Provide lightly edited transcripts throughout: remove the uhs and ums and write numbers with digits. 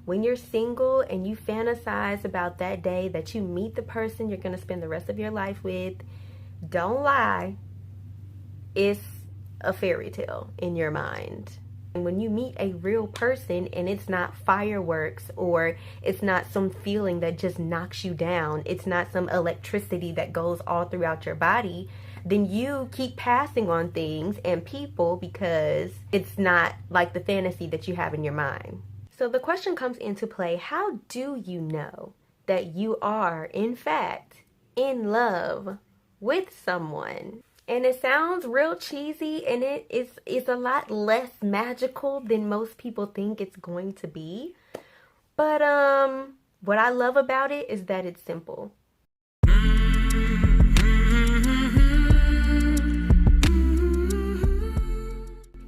When you're single and you fantasize about that day that you meet the person you're going to spend the rest of your life with, don't lie, it's a fairy tale in your mind. And when you meet a real person and it's not fireworks, or it's not some feeling that just knocks you down, it's not some electricity that goes all throughout your body, then you keep passing on things and people because it's not like the fantasy that you have in your mind. So the question comes into play, how do you know that you are, in fact, in love with someone? And it sounds real cheesy, and it's a lot less magical than most people think it's going to be. But what I love about it is that it's simple.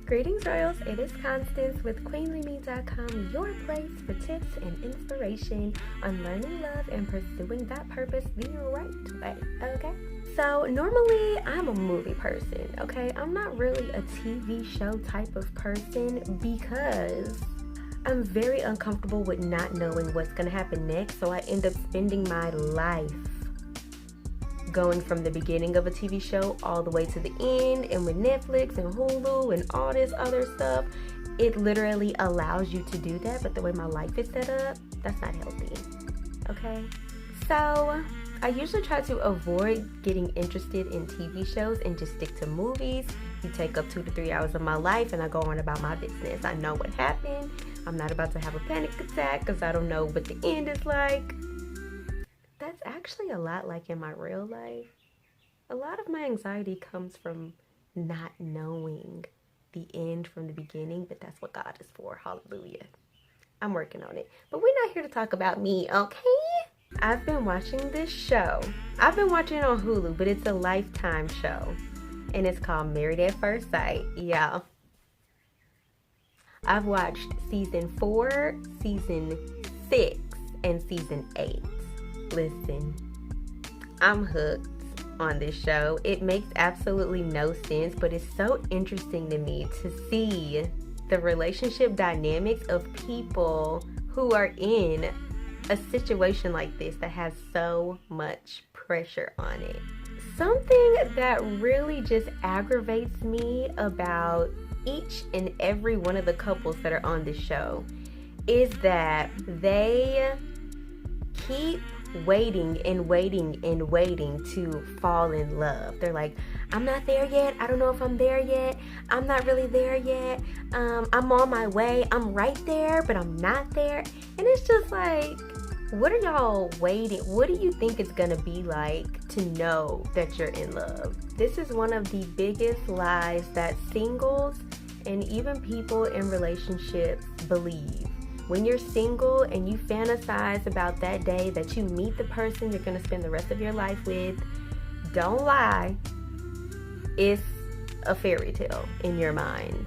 Greetings, Royals. It is Constance with QueenlyMe.com, your place for tips and inspiration on learning love and pursuing that purpose the right way, okay? So normally I'm a movie person, okay? I'm not really a TV show type of person because I'm very uncomfortable with not knowing what's gonna happen next, so I end up spending my life going from the beginning of a TV show all the way to the end. And with Netflix and Hulu and all this other stuff, it literally allows you to do that, but the way my life is set up, that's not healthy, okay? So I usually try to avoid getting interested in TV shows and just stick to movies. You take up 2 to 3 hours of my life and I go on about my business. I know what happened. I'm not about to have a panic attack because I don't know what the end is like. That's actually a lot like in my real life. A lot of my anxiety comes from not knowing the end from the beginning, but that's what God is for. Hallelujah. I'm working on it. But we're not here to talk about me, okay? I've been watching this show. I've been watching it on Hulu, but it's a Lifetime show. And it's called Married at First Sight. Yeah. I've watched season 4, season 6, and season 8. Listen, I'm hooked on this show. It makes absolutely no sense, but it's so interesting to me to see the relationship dynamics of people who are in a situation like this that has so much pressure on it. Something that really just aggravates me about each and every one of the couples that are on this show is that they keep waiting and waiting and waiting to fall in love. They're like, I'm not there yet. I don't know if I'm there yet. I'm not really there yet. I'm on my way. I'm right there, but I'm not there. And it's just like, what are y'all waiting? What do you think it's gonna be like to know that you're in love? This is one of the biggest lies that singles and even people in relationships believe. When you're single and you fantasize about that day that you meet the person you're going to spend the rest of your life with, don't lie, it's a fairy tale in your mind.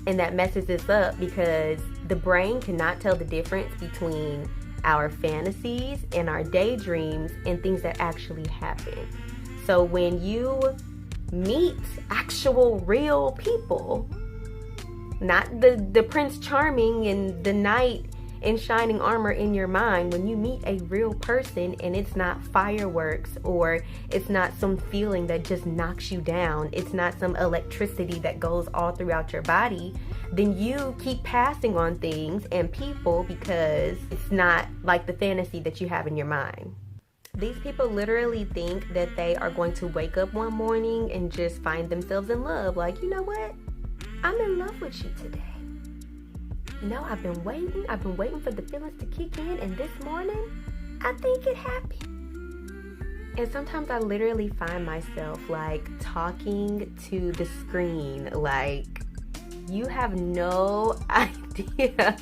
And that messes us up because the brain cannot tell the difference between our fantasies and our daydreams and things that actually happen. So when you meet actual real people, not the Prince Charming and the knight in shining armor in your mind, when you meet a real person and it's not fireworks, or it's not some feeling that just knocks you down, it's not some electricity that goes all throughout your body, then you keep passing on things and people because it's not like the fantasy that you have in your mind. These people literally think that they are going to wake up one morning and just find themselves in love. Like, you know what? I'm in love with you today. You know, I've been waiting for the feelings to kick in, and this morning, I think it happened. And sometimes I literally find myself like talking to the screen, like, you have no idea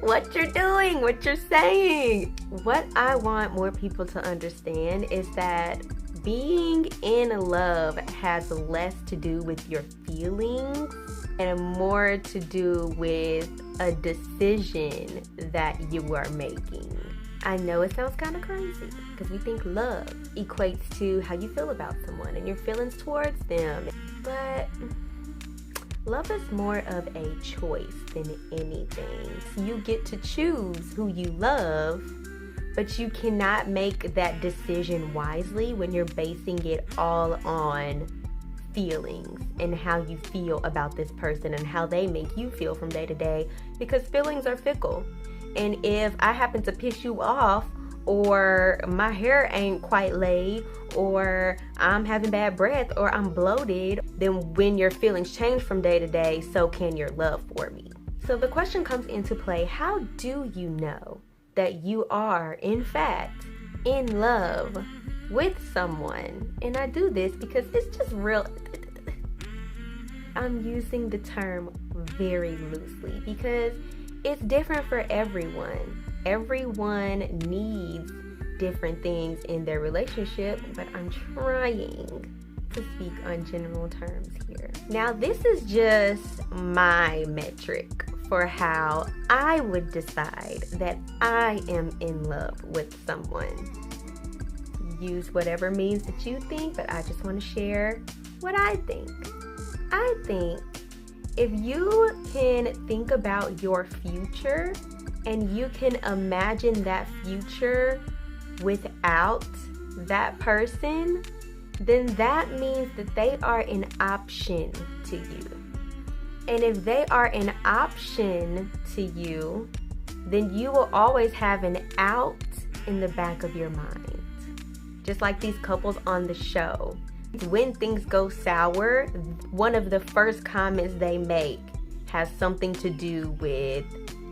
what you're doing, what you're saying. What I want more people to understand is that being in love has less to do with your feelings and more to do with a decision that you are making. I know it sounds kind of crazy because we think love equates to how you feel about someone and your feelings towards them. But Love is more of a choice than anything. So you get to choose who you love, but you cannot make that decision wisely when you're basing it all on feelings and how you feel about this person and how they make you feel from day to day, because feelings are fickle. And if I happen to piss you off, or my hair ain't quite laid, or I'm having bad breath, or I'm bloated, then when your feelings change from day to day, so can your love for me. So the question comes into play: how do you know that you are, in fact, in love with someone? And I do this because it's just real. I'm using the term very loosely because it's different for everyone. Everyone needs different things in their relationship, but I'm trying to speak on general terms here. Now, this is just my metric for how I would decide that I am in love with someone. Use whatever means that you think, but I just want to share what I think. I think if you can think about your future and you can imagine that future without that person, then that means that they are an option to you. And if they are an option to you, then you will always have an out in the back of your mind. Just like these couples on the show. When things go sour, one of the first comments they make has something to do with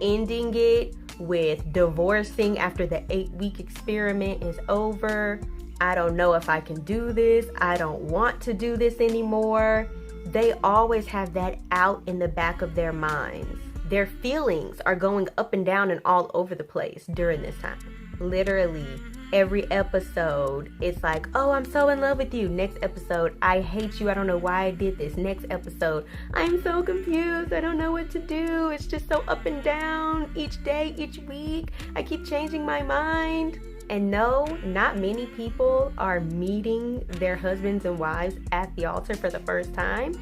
ending it, with divorcing after the 8-week experiment is over. I don't know if I can do this. I don't want to do this anymore. They always have that out in the back of their minds. Their feelings are going up and down and all over the place during this time. Literally, every episode, it's like, oh, I'm so in love with you. Next episode, I hate you. I don't know why I did this. Next episode, I'm so confused. I don't know what to do. It's just so up and down each day, each week. I keep changing my mind. And no, not many people are meeting their husbands and wives at the altar for the first time.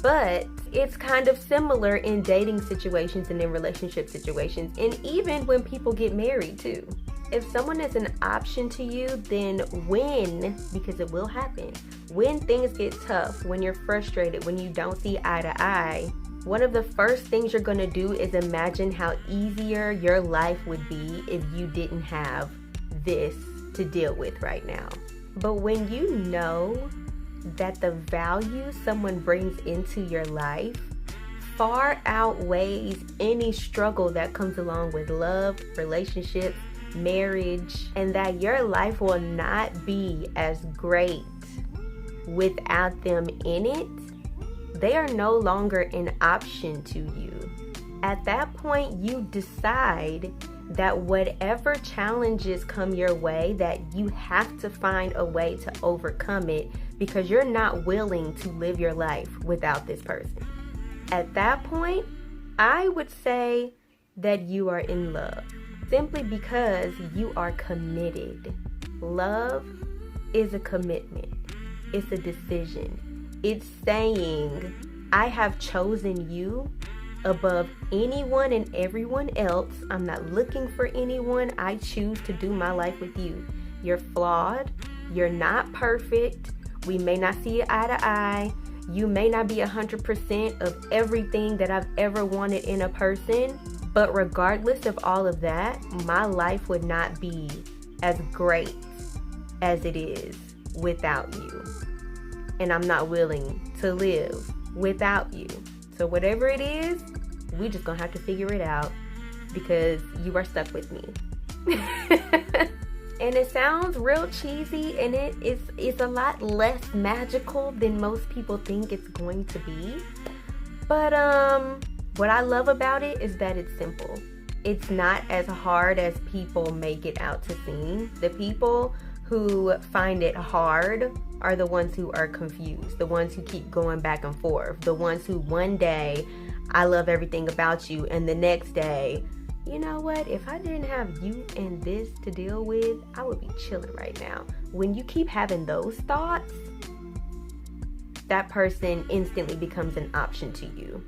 But it's kind of similar in dating situations and in relationship situations. And even when people get married too. If someone is an option to you, then because it will happen, when things get tough, when you're frustrated, when you don't see eye to eye, one of the first things you're gonna do is imagine how easier your life would be if you didn't have this to deal with right now. But when you know that the value someone brings into your life far outweighs any struggle that comes along with love, relationships, marriage, and that your life will not be as great without them in it, they are no longer an option to you. At that point, you decide that whatever challenges come your way, that you have to find a way to overcome it because you're not willing to live your life without this person. At that point, I would say that you are in love. Simply because you are committed. Love is a commitment. It's a decision. It's saying, I have chosen you above anyone and everyone else. I'm not looking for anyone. I choose to do my life with you. You're flawed. You're not perfect. We may not see eye to eye. You may not be 100% of everything that I've ever wanted in a person. But regardless of all of that, my life would not be as great as it is without you. And I'm not willing to live without you. So whatever it is, we just gonna have to figure it out because you are stuck with me. And it sounds real cheesy, and it's a lot less magical than most people think it's going to be. But what I love about it is that it's simple. It's not as hard as people make it out to seem. The people who find it hard are the ones who are confused, the ones who keep going back and forth, the ones who one day, I love everything about you, and the next day, you know what, if I didn't have you and this to deal with, I would be chilling right now. When you keep having those thoughts, that person instantly becomes an option to you.